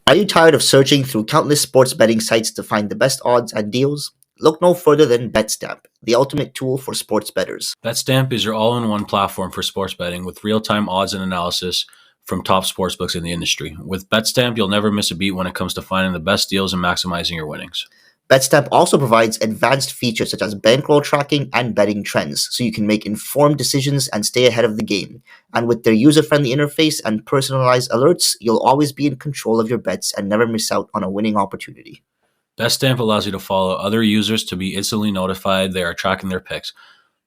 Are you tired of searching through countless sports betting sites to find the best odds and deals? Look no further than BetStamp, the ultimate tool for sports bettors. BetStamp is your all-in-one platform for sports betting with real-time odds and analysis from top sportsbooks in the industry. With BetStamp, you'll never miss a beat when it comes to finding the best deals and maximizing your winnings. BetStamp also provides advanced features such as bankroll tracking and betting trends, so you can make informed decisions and stay ahead of the game. And with their user-friendly interface and personalized alerts, you'll always be in control of your bets and never miss out on a winning opportunity. BetStamp allows you to follow other users to be instantly notified they are tracking their picks.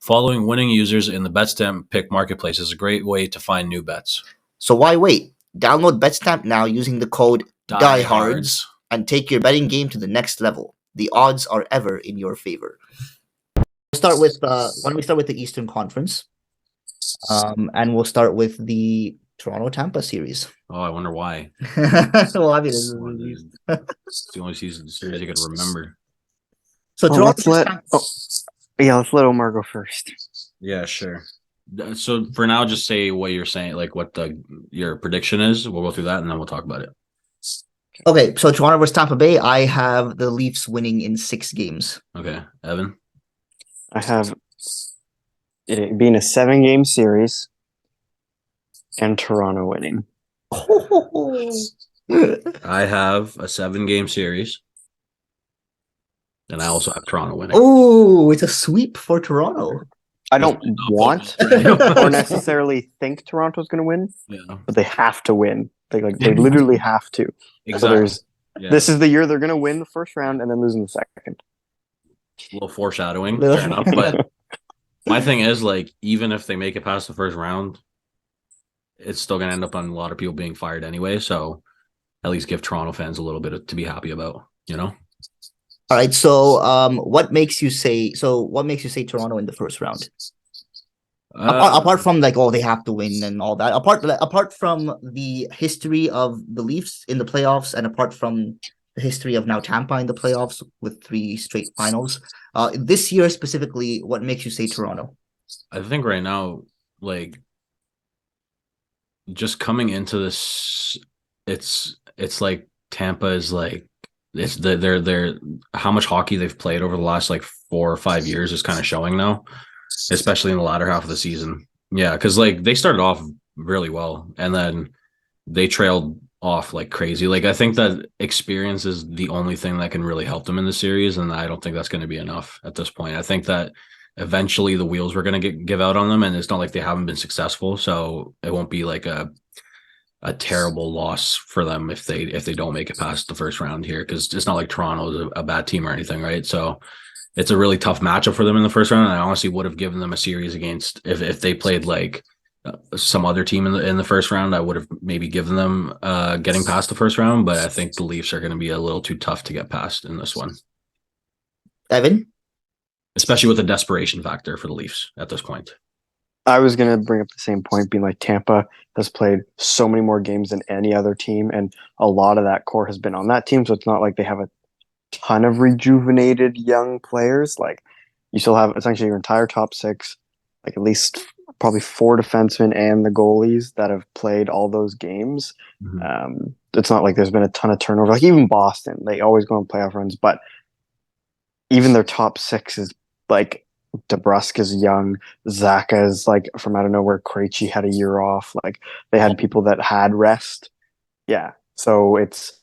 Following winning users in the BetStamp pick marketplace is a great way to find new bets. So why wait? Download BetStamp now using the code DIEHARDS and take your betting game to the next level. The odds are ever in your favor. We'll start with why don't we start with the Eastern Conference, and we'll start with the Toronto Tampa series. Oh, I wonder why. Well, I mean, It's the only series I could remember. So let's let Omar go first. Yeah, sure. So for now, just say what you're saying, like what your prediction is. We'll go through that and then we'll talk about it. Okay, so Toronto versus Tampa Bay, I have the Leafs winning in 6 games. Okay, Evan? I have it being a 7-game series and Toronto winning. I have a 7-game series. And I also have Toronto winning. Oh, it's a sweep for Toronto. I don't want or necessarily think Toronto's going to win, but they have to win. They literally have to. Exactly. So this is the year they're going to win the first round and then lose in the second. A little foreshadowing, fair enough. But my thing is, even if they make it past the first round, it's still going to end up on a lot of people being fired anyway. So at least give Toronto fans a little bit to be happy about, All right. So, what makes you say Toronto in the first round? Apart from they have to win and all that. Apart from the history of the Leafs in the playoffs, and apart from the history of now Tampa in the playoffs with 3 straight finals, this year specifically, what makes you say Toronto? I think right now, just coming into this, it's like Tampa is it's they're how much hockey they've played over the last 4 or 5 years is kind of showing now, especially in the latter half of the season. Yeah, because they started off really well and then they trailed off like crazy. I think that experience is the only thing that can really help them in the series, and I don't think that's going to be enough at this point. I think that eventually the wheels were going to give out on them, and it's not like they haven't been successful, so it won't be a terrible loss for them if they don't make it past the first round here, because it's not like Toronto is a bad team or anything, right? So it's a really tough matchup for them in the first round, and I honestly would have given them a series against if they played some other team in the first round. I would have maybe given them getting past the first round, but I think the Leafs are going to be a little too tough to get past in this one. Evan? Especially with the desperation factor for the Leafs at this point. I was going to bring up the same point, being Tampa has played so many more games than any other team, and a lot of that core has been on that team, so it's not like they have a ton of rejuvenated young players. You still have essentially your entire top 6, at least probably 4 defensemen and the goalies that have played all those games. Mm-hmm. It's not like there's been a ton of turnover. Even Boston, they always go on playoff runs, but even their top 6 is DeBrusk is young. Zaka is from out of nowhere. Krejci had a year off. They had people that had rest. Yeah. So it's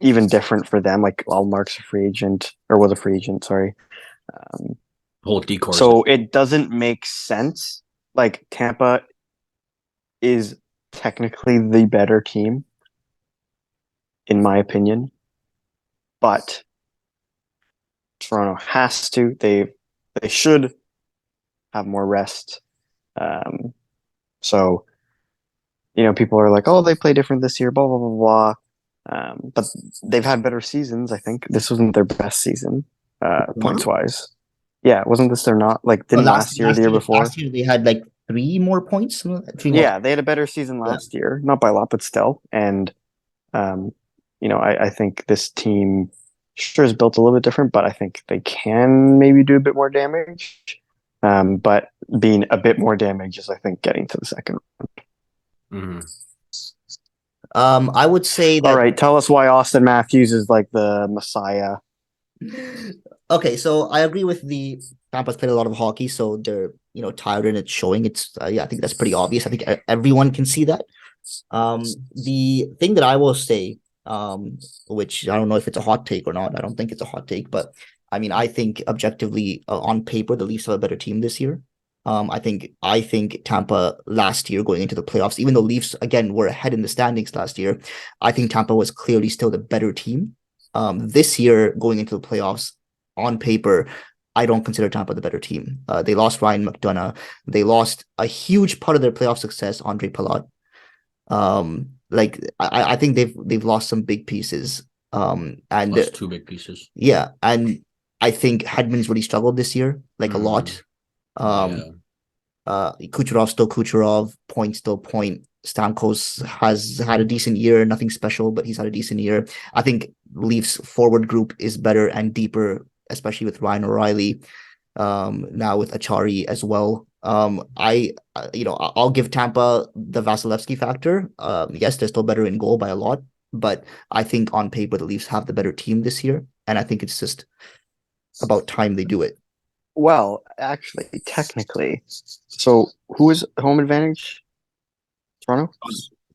even different for them. Allmark's a free agent, or was a free agent, sorry. Whole decor. So it doesn't make sense. Tampa is technically the better team, in my opinion. But Toronto has to. They should have more rest. So, people are oh, they play different this year, blah, blah, blah, blah. But they've had better seasons, I think. This wasn't their best season, points-wise. Yeah, wasn't this their not? Didn't last year, the year before? Last year they had 3 more points. 3 more. Yeah, they had a better season last year. Not by a lot, but still. And, I think this team sure is built a little bit different, but I think they can maybe do a bit more damage. But being a bit more damage is, I think, getting to the second round. Mm-hmm. I would say All that. right, tell us why Austin Matthews is like the messiah. Okay, so I agree with the Tampa's played a lot of hockey, so they're tired and it's showing. It's yeah, I think that's pretty obvious. I think everyone can see that. The thing that I will say, which I don't know if it's a hot take or not. I don't think it's a hot take, but I mean, I think objectively, on paper, the Leafs have a better team this year. I think Tampa last year going into the playoffs, even though Leafs again were ahead in the standings last year, I think Tampa was clearly still the better team. This year going into the playoffs, on paper, I don't consider Tampa the better team. They lost Ryan McDonough. They lost a huge part of their playoff success, Andre Palat. Like I think they've lost some big pieces. And Plus two big pieces. yeah, and I think Hedman's really struggled this year, like a lot. Yeah. Kucherov still Kucherov, point still point. Stamkos has had a decent year, nothing special, but he's had a decent year. I think Leafs forward group is better and deeper, especially with Ryan O'Reilly. Now with Achari as well. I'll give Tampa the Vasilevsky factor. Yes, they're still better in goal by a lot, but I think on paper the Leafs have the better team this year, and I think it's just about time they do it. Well, actually, technically, so who is home advantage? Toronto?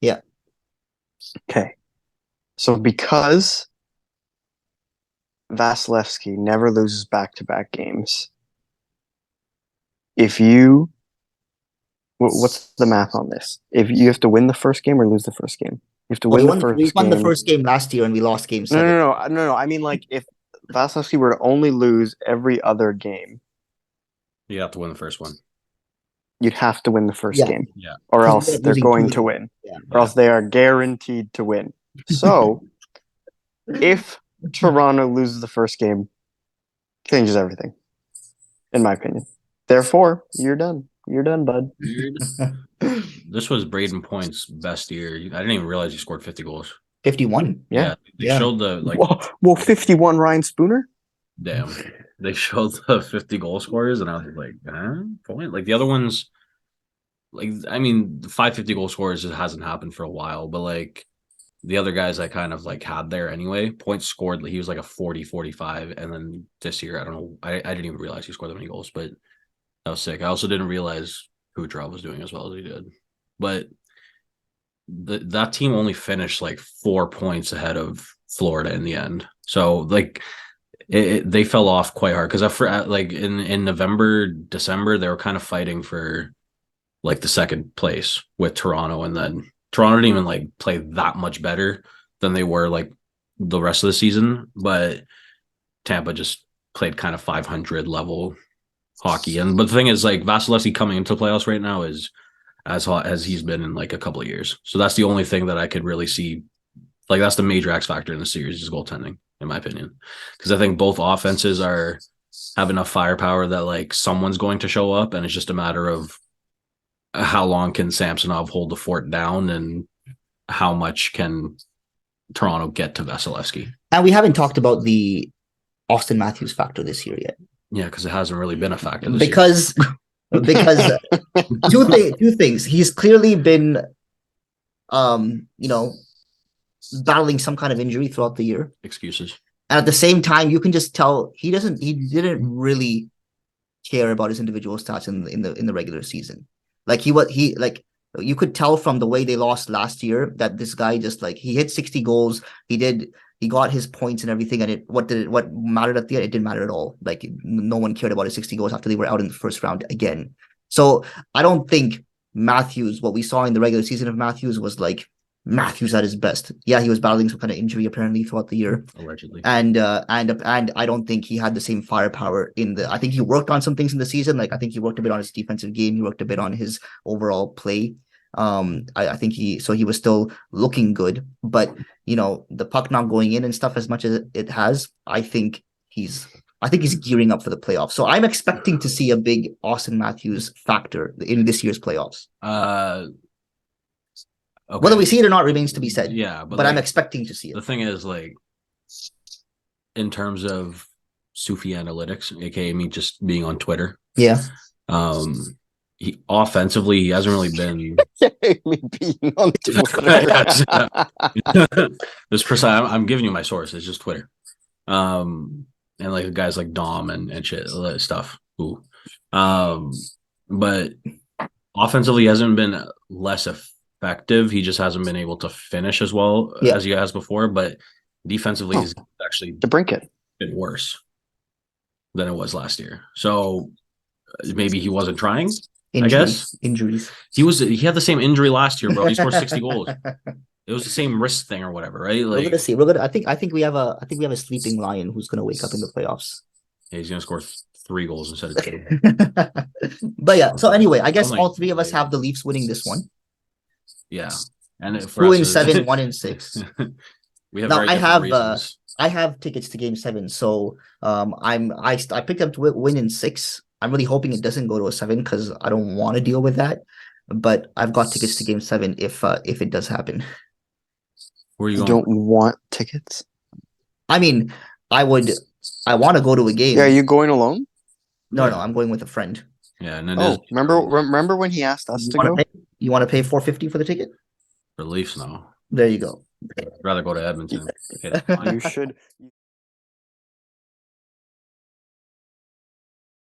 Yeah. Okay. So because Vasilevsky never loses back-to-back games, if you what's the math on this? If you have to win the first game or lose the first game, you have to Well, win the we first won the game. first game last year and we lost game No, 7. no. I mean, like if Vasilevsky were to only lose every other game, You have to win the first one. you'd have to win the first Yeah. game, Yeah. or 'Cause else we ended up they're losing going 2. to win, Yeah. or else they are guaranteed to win. So if Toronto loses the first game, changes everything, in my opinion. Therefore, you're done. You're done, bud. This was Braden Point's best year. I didn't even realize he scored 50 goals. 51. Yeah. They Yeah. showed the like Well, 51 Ryan Spooner. damn. They showed the 50 goal scorers, and I was like, huh? Point? Like the other ones, like I mean, the 550 goal scorers just hasn't happened for a while, but like the other guys I kind of like had there anyway. Points scored, he was like a 40, 45, and then this year, I don't know, I didn't even realize he scored that many goals, but that was sick. I also didn't realize Kucherov was doing as well as he did. But that team only finished like 4 points ahead of Florida in the end. So like they fell off quite hard because like in November, December, they were kind of fighting for like the second place with Toronto, and then Toronto didn't even like play that much better than they were like the rest of the season, but Tampa just played kind of 500 level hockey. But the thing is, like Vasilevsky coming into playoffs right now is as hot as he's been in like a couple of years. So that's the only thing that I could really see. Like that's the major X factor in the series is goaltending, in my opinion, because I think both offenses have enough firepower that like someone's going to show up, and it's just a matter of how long can Samsonov hold the fort down, and how much can Toronto get to Vasilevsky. And we haven't talked about the Austin Matthews factor this year yet. Yeah, because it hasn't really been a factor this because two things. He's clearly been battling some kind of injury throughout the year. Excuses. And at the same time, you can just tell he didn't really care about his individual stats in the regular season. Like you could tell from the way they lost last year that this guy just like he hit 60 goals. He got his points and everything, and what mattered at the end? It didn't matter at all. Like no one cared about his 60 goals after they were out in the first round again. So I don't think Matthews, what we saw in the regular season of Matthews was like Matthews at his best. Yeah, he was battling some kind of injury apparently throughout the year, allegedly, and I don't think he had the same firepower I think he worked on some things in the season. Like I think he worked a bit on his defensive game. He worked a bit on his overall play. I think he was still looking good, but the puck not going in and stuff as much as it has, I think he's gearing up for the playoffs. So I'm expecting to see a big Austin Matthews factor in this year's playoffs. Okay. Whether we see it or not remains to be said. Yeah, but I'm expecting to see it. The thing is, like, in terms of Sufi Analytics, aka me just being on Twitter. Yeah. he offensively he hasn't really been Me being on Twitter. this person. I'm giving you my source. It's just Twitter. And like guys like Dom and shit stuff. Ooh. But offensively he hasn't been less effective. He just hasn't been able to finish as well as he has before. But defensively, he's actually DeBrincat been worse than it was last year. So maybe he wasn't trying. I guess injuries. He had the same injury last year, bro. He scored 60 goals. It was the same wrist thing or whatever, right? Like, we're gonna see. We're gonna. I think we have a sleeping lion who's gonna wake up in the playoffs. Yeah, he's gonna score 3 goals instead of 2. But yeah. So anyway, I guess all three of us have the Leafs winning this one. Yeah, and for 2-7, 1-6. We have now very reasons. I have tickets to Game 7, so I picked up to win in 6. I'm really hoping it doesn't go to a 7 because I don't want to deal with that. But I've got tickets to Game 7 if it does happen. Where are you You going? don't want tickets? I mean, I want to go to a game. Yeah, are you going alone? No, I'm going with a friend. Yeah, and then remember when he asked us to go? You want to pay $450 for the ticket? For Leafs now. There you go. I'd rather go to Edmonton. You should.